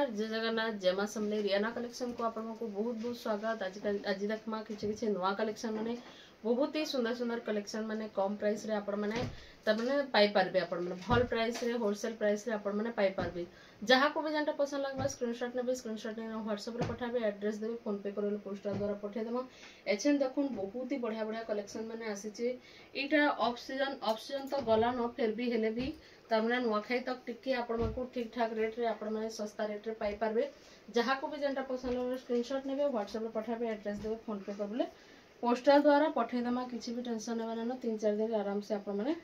नमस्कार जय जगन्नाथ जय मां समले रियाना कलेक्शन को आप बहुत बहुत स्वागत। आज देखमा किसी नुआ कलेक्शन माने बहुत ही सुंदर सुंदर कलेक्शन माने कम प्राइस रे आपण माने तमने पाई पारबे आपण माने भल प्राइस रे होलसेल प्राइस रे आपण माने पाई पारबे। जहां को भी जानटा पसंद लागबा स्क्रीनशॉट नेबे स्क्रीनशॉट ने व्हाट्सएप रे पठाबे एड्रेस देबे फोन पे करले पोस्टर द्वारा पठे देबो। एछन देखुन बहुत ही बढ़िया बढ़िया कलेक्शन माने आसीचे। एटा ऑफ सीजन तो गला न फिर भी हेले भी तमने नुआखाई तक टिके आपण मानकु ठीक ठाक रेट रे आपण माने सस्ता रेट रे पाई पारबे। जहां को भी जानटा पसंद लागबा स्क्रीनशॉट नेबे व्हाट्सएप रे पठाबे एड्रेस देबे फोन पे करले पोस्टल द्वारा पठे देमा। किछि भी टेंशन नेबा न 3-4 दिन आराम से आपण माने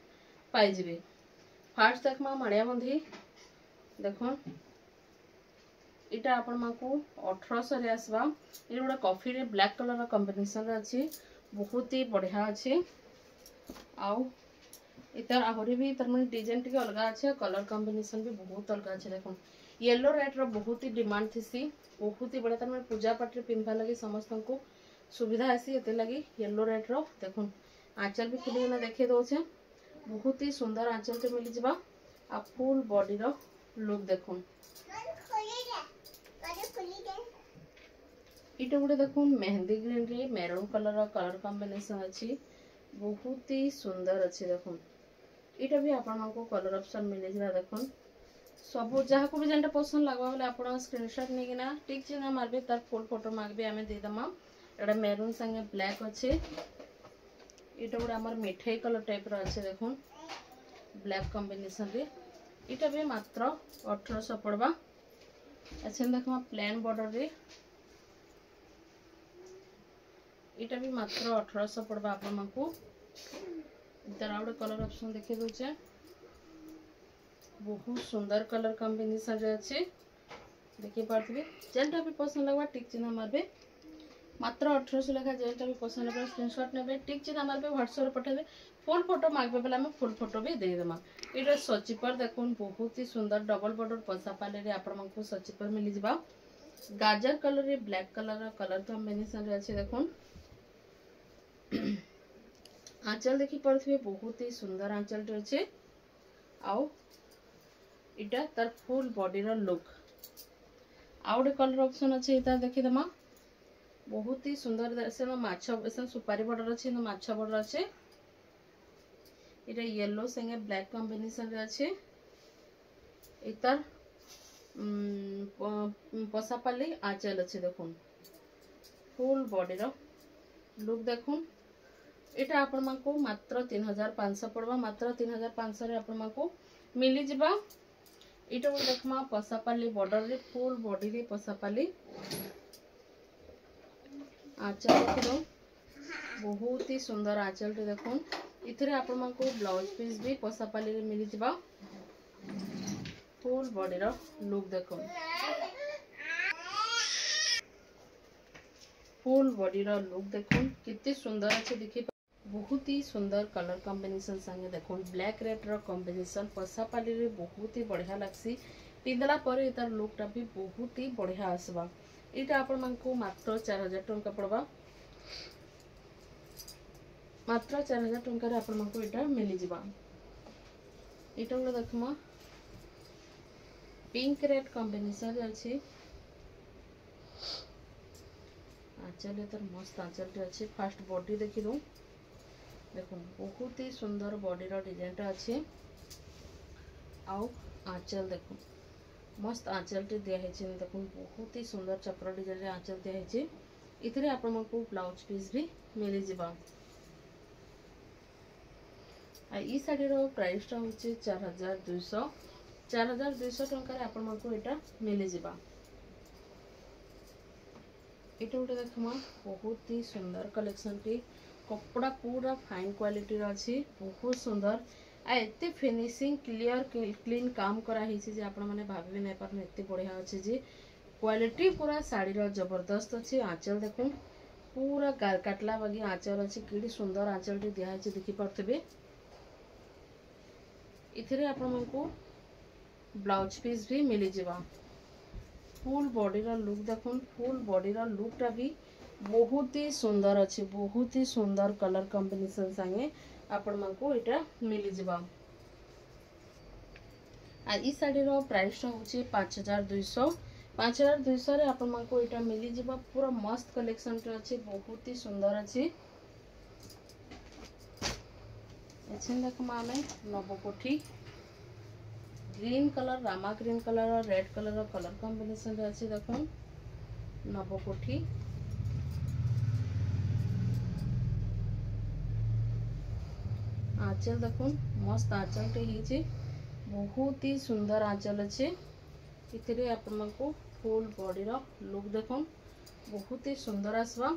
पाई जिबे। फास्ट देखमा माड़िया बंधी देखो इटा आपण मानकु 1800 रे आसबा। ए गोडा कॉफी रे ब्लैक कलर रा कॉम्बिनेशन रे अछि बहुत ही बढ़िया अछि। आउ इतर आहुरी भी तर मन डिजाइन टिके अलगा अछि कलर कॉम्बिनेशन भी बहुत अलगा अछि। देखो येलो रेड रो बहुत ही डिमांड थिसी बहुत ही बड़ा तर मन पूजा पाठ रे पिनफा लगी समस्त को सुविधा आसी एते लगी येलो रेड रो। देखो आंचल भी खुली ना देखे दो छे बहुत ही सुंदर आंचल ते मिली जबा। आ फुल बॉडी रो लुक देखो इटा गुडे देखो मेहंदी ग्रीन रे मैरून कलर कॉम्बिनेशन अछि बहुत ही सुंदर अछि। देखो इटा भी आपण को कलर ऑप्शन मिले जरा। देखो सब जहा को भी जानटा पसंद लागबा बोले आपण स्क्रीनशॉट ने किना टिक चिन्ह मारबे तार फुल फोटो मागबे आमे दे दमा। एडा मैरून संगे ब्लैक अछि इटा गुडा हमर मिठाई कलर टाइप रो अछि। देखो ब्लैक कॉम्बिनेशन रे इटा भी मात्र 1800 पड़बा। अच्छा देखो प्लेन बॉर्डर रे इटा भी मात्र 1800 पड़बा आपण मानकु। इधर आउट कलर ऑप्शन देखे दोचे बहुत सुंदर कलर कॉम्बिनेशन रे अछि देखि पारथबे। जेंटा भी पसंद लगवा टिक चिन्ह मारबे मात्र 1800 लेखा। जेंटा भी पसंद लगवा स्क्रीनशॉट नेबे टिक चिन्ह मारबे व्हाट्सएप रे पठेबे फुल फोटो मागबे बेला हम फुल फोटो भी दे देमा। इटा सचिपर देखुन बहुत ही सुंदर डबल बॉर्डर पसा पाले रे आपण मानकु सचिपर मिली जबा। गाजर कलर रे ब्लैक कलर कॉम्बिनेशन रे अछि। देखुन आंचल देखि पड़थबे बहुत ही सुंदर आंचल रे अछि। आउ इटा तर फुल बॉडी रो लुक आउट कलर ऑप्शन अछि इता देखि दमा बहुत ही सुंदर से माछा से सुपारी बॉर्डर अछि न माछा बॉर्डर अछि। इटा येलो संगे ब्लैक कॉम्बिनेशन रे अछि। इतर पसापाली आंचल अछि। देखुन फुल बॉडी रो लुक देखुन इटा आपण मानकु मात्र 3500 पड़बा। मात्र 3500 रे आपण मानकु मिली जिबा। इटा देखमा पसापाली बॉर्डर रे फुल बॉडी रे पसापाली आंचल देखो बहुत ही सुंदर आंचल रे। देखुन इथरे आपण मानकु ब्लाउज पीस भी पसापाली रे मिली जिबा। फुल बॉडी रो लुक देखो फुल बॉडी रो लुक देखुन कितनी सुंदर अछि। देखि बहुत ही सुंदर कलर कॉम्बिनेशन संगे देखुन ब्लैक रेड रो कॉम्बिनेशन पसापाली रे बहुत ही बढ़िया लागसी। पिंदला पर इतार लुक टा भी बहुत ही बढ़िया आसबा। इटा आपण मानकु मात्र 4000 टंका पड़बा। मात्र 4000 टंका रे आपण मानकु इटा मिली जिबा। इटा गुलो देखमा पिंक रेड कॉम्बिनेशन रे अछि। आंचल तर मस्त आंचल रे अछि। फास्ट बॉडी देखि दो देखो बहुत ही सुंदर बॉडी रो डिजाइन टा अछि। आउ आंचल देखो मस्त आंचल टे दिया है। देखो बहुत ही सुंदर चक्र डिजाइन रे आंचल दिया है। इथरे आपण मानकु ब्लाउज पीस भी मिली जिबा। आ ई साड़ी रो प्राइस टा होचे 4200 टंका रे आपण मानकु एटा मिली जिबा। एटा उटे देखमा बहुत ही सुंदर कलेक्शन टी कपड़ा पूरा फाइन क्वालिटी रो अछि बहुत सुंदर। आ एते फिनिशिंग क्लियर क्लीन काम करा हिसी जे आपण माने भाबी नै पारन एते बढ़िया अछि जे क्वालिटी पूरा साड़ी रो जबरदस्त अछि। आंचल देखुन पूरा काटला बागी आंचल अछि किडी सुंदर आंचल टी दिया है देखि परथबे। इथरे आपण मानकु ब्लाउज पीस भी मिली जिबा। फुल बॉडी रो लुक देखुन फुल बॉडी रो लुक टा भी बहुत ही सुंदर अछि बहुत ही सुंदर कलर कॉम्बिनेशन संगे आपण मानकु एटा मिली जिबा। आ ई साड़ी रो प्राइस होची 5200 5200 रे आपण मानको एटा मिली जिबा पूरा मस्त कलेक्शन टे अछि बहुत ही सुंदर अछि एछन देख मामे नवकोठी green colour Rama green colour और रेड कलर कॉम्बिनेशन रे अछि देखो नवकोठी आंचल देखो मस्त आंचल टे हिची बहुत ही सुंदर आंचल अछि इतरे आपण मानको फुल बॉडी रो लुक देखो बहुत ही सुंदर आसवा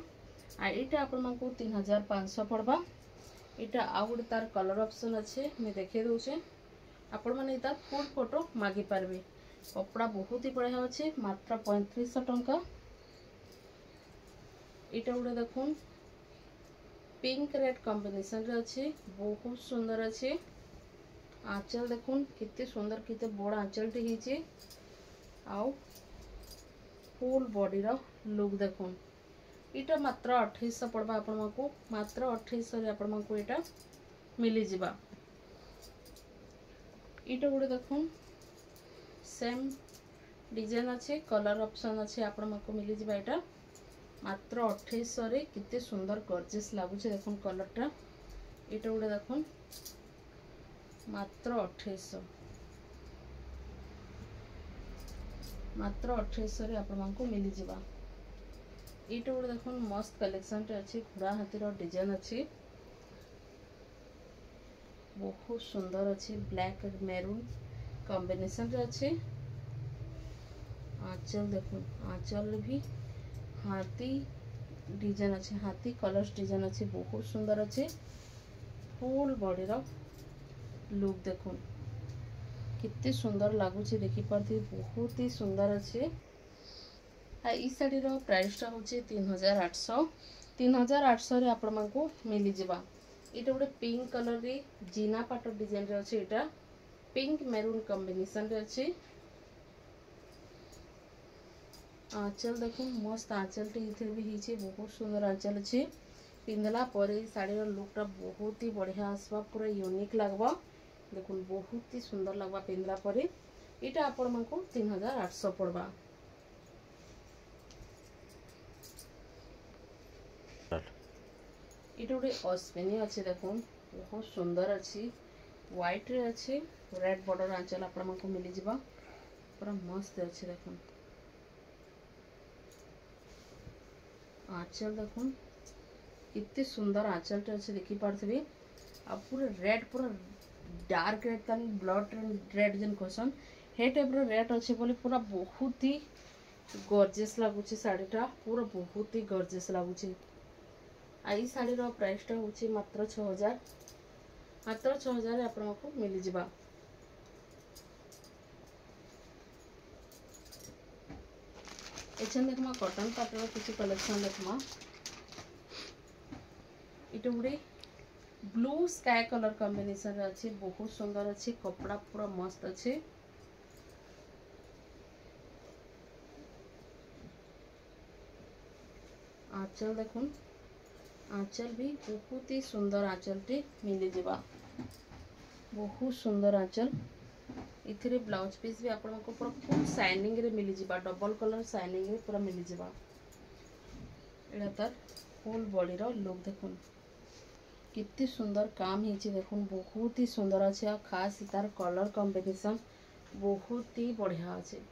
आ एटा आपण मानको 3500 पड़बा एटा आ गुड तार कलर ऑप्शन अच्छे मैं देखे दूचे आपण माने तार फुल फोटो मागी पारबे कपड़ा बहुत ही बढ़िया अच्छे मात्र 3500 टंका एटा गुड देखो पिंक रेड कॉम्बिनेशन रे अच्छे बहुत सुंदर अच्छे आंचल देखो कितने सुंदर कितने बड़ आंचल टे हिचे आउ फुल बॉडी रो लुक देखो इटा मात्र 2800 पड़बा आपण मानको मात्र 2800 रे आपण मानको एटा मिली जिबा इटा गुडे देखो सेम डिजाइन अच्छे कलर ऑप्शन अच्छे आपण मानको मिली जिबा एटा मात्र 2800 रे कितने सुंदर गॉर्जियस लागुचे देखो कलर टा इटा गुडे देखो मात्र 2800 रे आपण मानको मिली जिबा एटा गुडे देखो मस्त कलेक्शन टे अच्छे घोड़ा हाथी रो डिजाइन अच्छे बहुत सुंदर अच्छे ब्लैक एंड मैरून कॉम्बिनेशन रे अच्छे आंचल देखो आंचल भी हाथी डिजाइन अच्छे हाथी कलर्स डिजाइन अच्छे बहुत सुंदर अच्छे फुल बॉडी रो लुक देखो कितने सुंदर लागुचे देखि पारथि बहुत ही सुंदर अच्छे ई साड़ी रो प्राइस टा होचे 3800 रे आपण मानको मिली जिबा इटा गोटे पिंक कलर रे जीना पाट डिजाइन रे अछि इटा पिंक मैरून कॉम्बिनेशन रे अछि आंचल देखो मस्त आंचल टे इथे भी हिचे बहुत सुंदर आंचल अछि पिंदला परे साड़ी रो लुक टा बहुत ही बढ़िया आसबा पूरा यूनिक लागबा देखो बहुत ही सुंदर लागबा पिंदला परे इटा आपण मानको 3800 पड़बा इटा गोटे अश्विनी अच्छे देखो बहुत सुंदर अच्छी व्हाइट रे अच्छे रेड बॉर्डर आंचल आपण मानको मिली जिबा पूरा मस्त अच्छे देखो आंचल देखो कितने सुंदर आंचल टे अच्छे देखि पारथबे आ पूरा रेड पूरा डार्क रेड तानी ब्लड रेड जन कोसन हे टाइप रो रेड अच्छे बोले पूरा बहुत ही गॉर्जियस लागुची साड़ी टा पूरा बहुत ही गॉर्जियस लागुची आई साड़ी रो प्राइस टा होची मात्र 6000 रे आपण को मिली जिबा एछन देखमा कॉटन पाट रो किछि कलेक्शन देखमा इटा गुडे ब्लू स्काई कलर कॉम्बिनेशन रे अछि बहुत सुंदर अछि कपड़ा पूरा मस्त अछि आंचल देखो आंचल भी बहुत ही सुंदर आंचल टे मिली जिबा बहुत सुंदर आंचल इथिरे ब्लाउज पीस भी आपण को पूरा फुल शाइनिंग रे मिली जिबा डबल कलर शाइनिंग रे पूरा मिली जिबा एडा तार फुल बॉडी रो लुक देखो कितनी सुंदर काम हिची देखो बहुत ही सुंदर अच्छे और खास तार कलर कॉम्बिनेशन बहुत ही बढ़िया अच्छे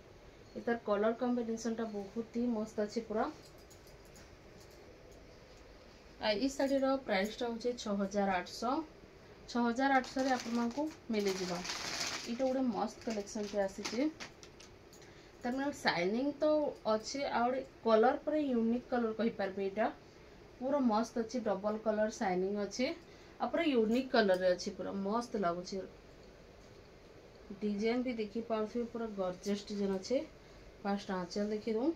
इतार कलर कॉम्बिनेशन टा बहुत ही मस्त अच्छे पूरा ई साड़ी रो प्राइस टा होचे 6800 रे आपण मानको मिली जिबा इटा गोटे मस्त कलेक्शन पे आसी जे तार माने शाइनिंग तो अच्छे और कलर पर यूनिक कलर कहि परबे इटा पूरा मस्त अच्छे डबल कलर शाइनिंग अच्छे आ पूरा यूनिक कलर रे अच्छे पूरा मस्त लागुचे डिजाइन भी देखि पाउथे पूरा गॉर्जियस डिजाइन अच्छे फास्ट आंचल देखि दो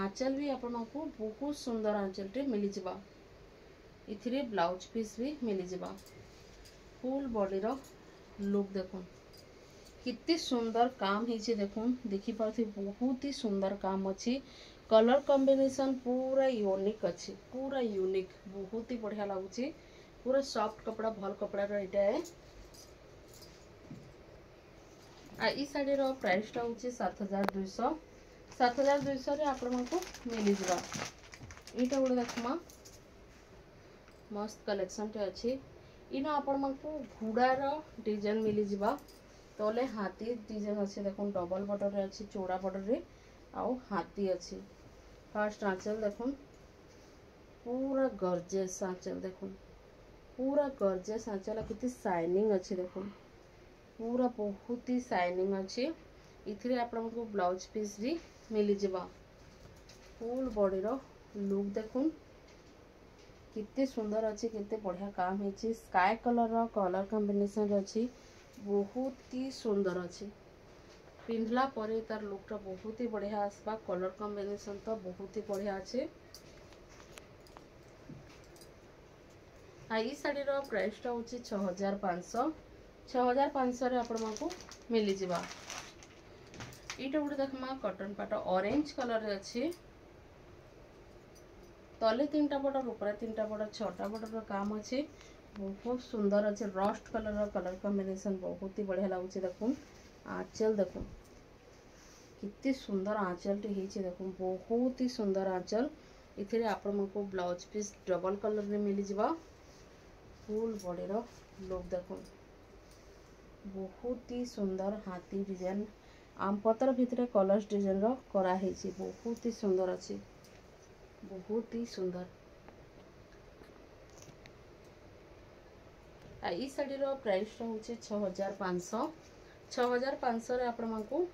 आंचल भी आपण को बहुत सुंदर आंचल टे मिली जिबा इथिरे ब्लाउज पीस भी मिली जिबा फुल बॉडी रो लुक देखो कितनी सुंदर काम हिचे देखो देखि पाउथे बहुत ही सुंदर काम अच्छी कलर कॉम्बिनेशन पूरा यूनिक अच्छी पूरा यूनिक बहुत ही बढ़िया लागुची पूरा सॉफ्ट कपड़ा भल कपड़ा रो इटा है आ ई साड़ी रो प्राइस टा होची 7200 7200 आपको मिल जावा। इटा गोटे देखमा मस्त कलेक्शन टे अच्छी। इना आपको घोड़ार डिजाइन मिल जावा। तले हाथी डिजाइन अच्छे देखो डबल बॉर्डर रे अच्छी चौड़ा बॉर्डर रे आउ हाथी अच्छी। फर्स्ट आंचल देखो पूरा गॉर्जियस आंचल देखो पूरा गॉर्जियस आंचल कितनी शाइनिंग अच्छी देखो पूरा बहुत ही शाइनिंग अच्छी। इथिरे आपको ब्लाउज पीस भी मिल जावा। फुल बॉडी रो लुक देखो कितने सुंदर अच्छी कितने बढ़िया काम है। स्काई कलर रो कलर कॉम्बिनेशन अच्छी बहुत ही सुंदर अच्छी। पिंधला परे तार लुक बहुत ही बढ़िया आसपा। कलर कॉम्बिनेशन तो बहुत ही बढ़िया अच्छे। शाड़ी रो प्राइस टा होची 6500। 6500 रे आपको मिल जावा। इटा गोटे देखमा कॉटन पाट ऑरेंज कलर रे अच्छी। तले 3टा बॉर्डर ऊपर 3टा बॉर्डर 6टा बॉर्डर काम अच्छे बहुत सुंदर अच्छे। रस्ट कलर कॉम्बिनेशन बहुत ही बढ़िया लगुच। देखो आंचल देखो कितनी सुंदर आंचल टी है देखो बहुत ही सुंदर आंचल। इथे आपको ब्लाउज पीस डबल कलर रे मिल जावा। फुल बॉडी रो लुक देखो बहुत ही सुंदर हाथी डिजाइन आम पतर भितर कलर्स डिजाइन रो करा है बहुत ही सुंदर अच्छे बहुत ही सुंदर। ई शाड़ी रो प्राइस होची 6500। 6500 रे आपको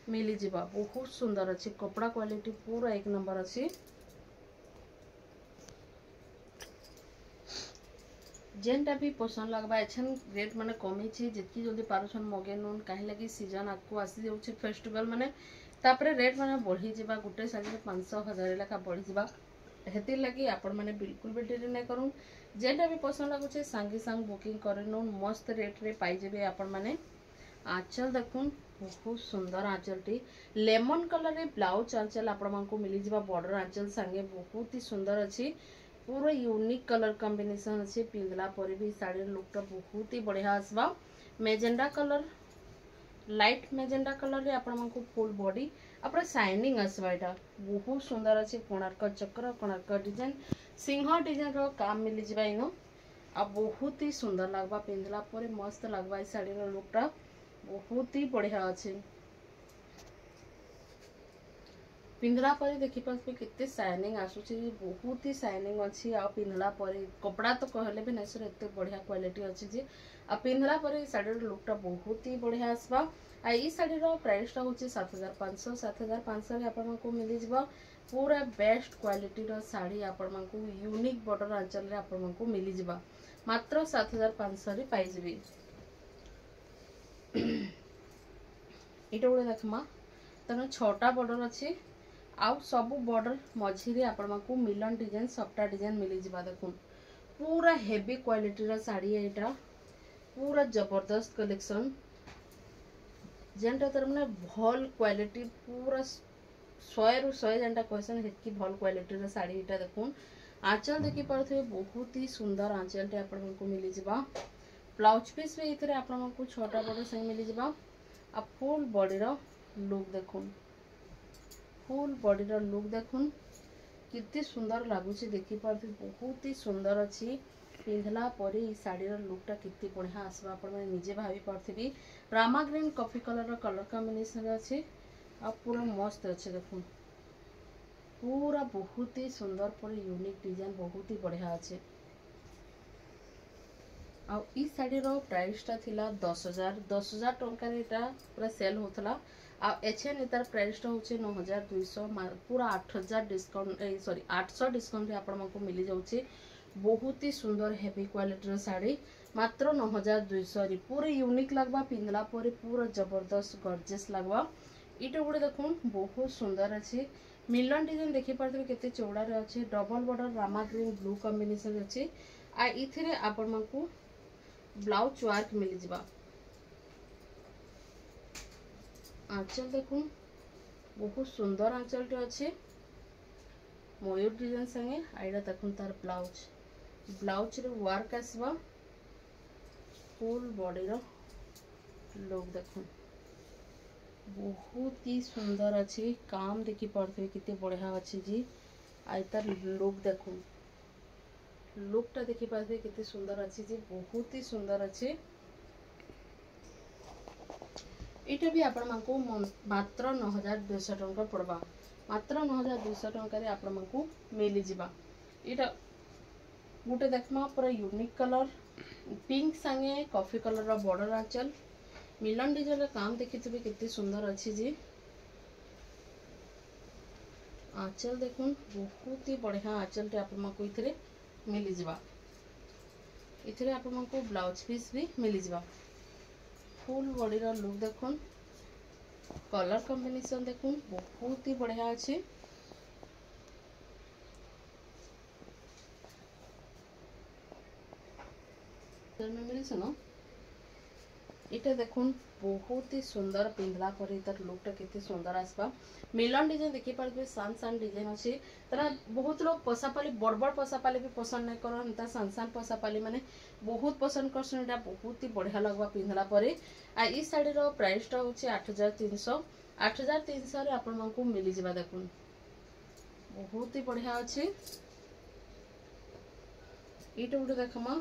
मिल जावा। बहुत सुंदर अच्छी कपड़ा क्वालिटी पूरा एक नंबर अच्छी। जेनटा भी पसंद लगवा एछन रेट माने कमी छी जितकी जल्दी पारुछन मगे नोन काहे लगी सीजन आको आसी जाउची फेस्टिवल माने तापरे रेट माने बढ़ी जिबा। गुटे साड़ी 500-1000 लेखा बढ़ी जिबा। हेती लगी आपण माने बिल्कुल भी देरी नै करू। जेनटा भी पसंद लागुचे संगे संग बुकिंग करे नोन मस्त रेट रे पाई जेबे आपण माने। आंचल देखुन बहुत सुंदर आंचल टी लेमन कलर रे ब्लाउज आंचल आपको मिल जावा। बॉर्डर आंचल संगे बहुत ही सुंदर अच्छी पूरा यूनिक कलर कॉम्बिनेशन अच्छे। पिंधला पर भी साड़ी लुक बहुत ही बढ़िया आसवा। Magenta colour light magenta colour रे आपको फुल बॉडी अपना शाइनिंग आसवा। एटा बहुत सुंदर अच्छे कोणार्क चक्र कोणार्क डिजाइन सिंह डिजाइन रो काम मिल जावा इनो आ बहुत ही सुंदर लगवा। पिंधला पर मस्त लगवा। साड़ी रो लुक टा बहुत ही बढ़िया अच्छे। पिंधला पर देखी पारे कितने शाइनिंग आसूची बहुत ही शाइनिंग अच्छी। आ पिंधला पर कपड़ा तो कहले भी नहीं एत बढ़िया क्वालिटी अच्छी जे आ पिंधला पर शाड़ी लुक टा बहुत ही बढ़िया आसवा। आ ई शाड़ी प्राइस टा होची 7500। 7500 रे आपको मिल जावा। पूरा बेस्ट क्वालिटी रो साड़ी आपको यूनिक बॉर्डर आंचल रे आपको मिल जावा। मात्र 7500 रे पाई जेबी। इटा गोटे देखमा तने 6टा बॉर्डर अच्छी आउ सब बॉर्डर मझी आपको मिलन डिजाइन सबटा डिजाइन मिल जावा। देखो पूरा हेवी क्वालिटी रा साड़ी है एटा पूरा जबरदस्त कलेक्शन जेनटा तर माने भल क्वालिटी पूरा 100 रु 100 जेनटा कहसन हेतकी भल क्वालिटी रा साड़ी एटा। देखो आंचल देखि पारथि बहुत ही सुंदर आंचल टे आपको मिल जावा। ब्लाउज पीस भी इथरे आपको 6टा बॉर्डर संग मिल जावा। आ फुल बॉडी रा लुक देखो फुल बॉडी रा लुक देखुन कितनी सुंदर लगुच देखी पारथि बहुत ही सुंदर अच्छी। पिंधला पर शाड़ी लुक टा कितनी बढ़िया आसवा आप निजे भाभी पार्थि। Rama green coffee colour colour combination अच्छे आ पूरा मस्त अच्छे। देखो पूरा बहुत ही सुंदर पर यूनिक डिजाइन बहुत ही बढ़िया अच्छे। आ ई शाड़ी प्राइस टा थिला 10,000 10,000 टंका पूरा सेल होता। आ एछेन तार प्राइस टा होचे 9200 पूरा 8000 डिस्काउंट सॉरी 800 डिस्काउंट आपको मिल जाउची। बहुत ही सुंदर हेवी क्वालिटी रो साड़ी मात्र 9200 पूरा यूनिक लगवा। पिंधला पर पूरा जबरदस्त गॉर्जियस लगवा। इटा गोटे देखो बहुत सुंदर अच्छे मिलन डिजाइन देखि पारथि केते चौड़ा रे अच्छे double border Rama green blue combination अच्छे। आ इथिरे आपको ब्लाउज वर्क मिल जावा। आंचल देखो बहुत सुंदर आंचल टे अच्छे मयूर डिजाइन संगे आईडा देखो तार ब्लाउज रे वर्क आसवा। फुल बॉडी रो लुक देखो बहुत ही सुंदर अच्छी काम देखी पड़ते कितने बढ़िया अच्छी जी। आई तार लुक देखो, लुकटा देखी पारे कितने सुंदर अच्छी जी, बहुत ही सुंदर अच्छे। यहाँ भी आपण मानकु मात्र 9200 टंका पड़वा, मात्र 9200 टंका रे आपण मानकु मिली जिबा। इटा गोटे देखमा पूरा यूनिक कलर पिंक संगे कॉफी कलर रा बॉर्डर आंचल मिलन डिजाइन काम देखिथिबे कितने सुंदर अच्छी जी। आंचल देखुन बहुत ही बढ़िया आंचल टे आपण मानकु इथरे मिली जिबा। इथरे आपण मानकु ब्लाउज पीस भी मिली जिबा। फुल बॉडी रा लुक देखुन, कलर कॉम्बिनेशन देखुन बहुत ही बढ़िया अच्छे। इटा देखुन बहुत ही सुंदर पिंधला पर इधर लुकटा कितनी सुंदर आसबा। मिलन डिजाइन देखि पारबे, सान सान डिजाइन अछि। तरा बहुत लोग पसापाली बड़ बड़ पसापाली भी पसंद नहीं करन, ता सान सान पसापाली माने बहुत पसंद करसन। एटा बहुत ही बढ़िया लगबा पिंधला परे। आ ई साड़ी रो प्राइस टा होछि 8300। 8300 रे आपण मानकु मिली जिबा। देखुन बहुत ही बढ़िया अछि। इटा उडे देखमा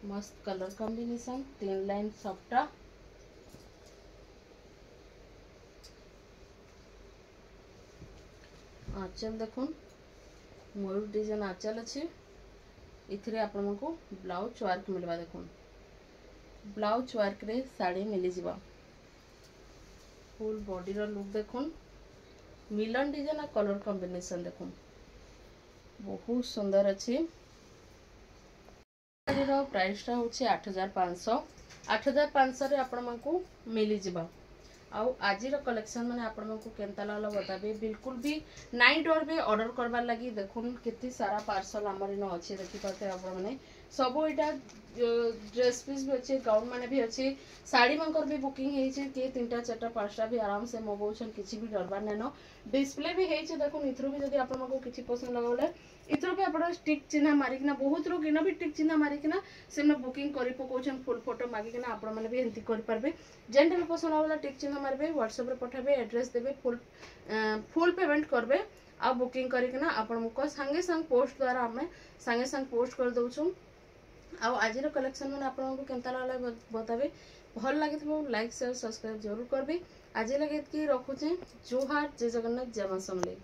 मस्त कलर कॉम्बिनेशन, 3 लाइन सबटा। आंचल देखुन मयूर डिजाइन आंचल अच्छे। इथरे आपण मानकु ब्लाउज वर्क मिलवा। देखुन ब्लाउज वर्क रे साड़ी मिली जिबा। फुल बॉडी रो लुक देखुन, मिलन डिजाइन आ कलर कॉम्बिनेशन देखुन बहुत सुंदर अच्छे। प्राइस टा होछि 8500। 8500 रे आपण मानकु मिली जिबा। आउ आज कलेक्शन माने आपण मानकु केनता लागला बताबे। बिल्कुल भी नाइ डरबे ऑर्डर करबार लगी। देखुन कितनी सारा पार्सल हमर इन अच्छे देखि पाते आपण माने सब इटा ड्रेस पीस भी अच्छे, गाउन माने भी अच्छे, साड़ी मानकर भी बुकिंग हेछि। के 3टा 4टा 5टा भी आराम से मगौछन, किछि भी डरबार नेनो। डिस्प्ले भी हेछि देखुन। इथरो भी जदी आपण मानकु किछि पसंद लागले इथरो भी आपण टिक चिन्ह मारिकिना, बहुत लोग इना भी टिक चिन्ह मारिकिना सेना बुकिंग करि पकोछन। फुल फोटो मागिकिना आपण माने भी एंती करि पारबे। जेंटा भी पसंद लागला टिक चिन्ह मारबे, व्हाट्सएप रे पठाबे, एड्रेस देबे, फुल पेमेंट करबे। आ बुकिंग करिकिना आपण को संगे संग पोस्ट द्वारा हमें संगे संग पोस्ट कर दउछु। आउ आज कलेक्शन मैंने आपको केनता लागला बताबे। भल लगे लाइक शेयर सब्सक्राइब जरूर करबे। आज लगे कि रखुचे। जोहार, जय जगन्नाथ, जय मां समलेई।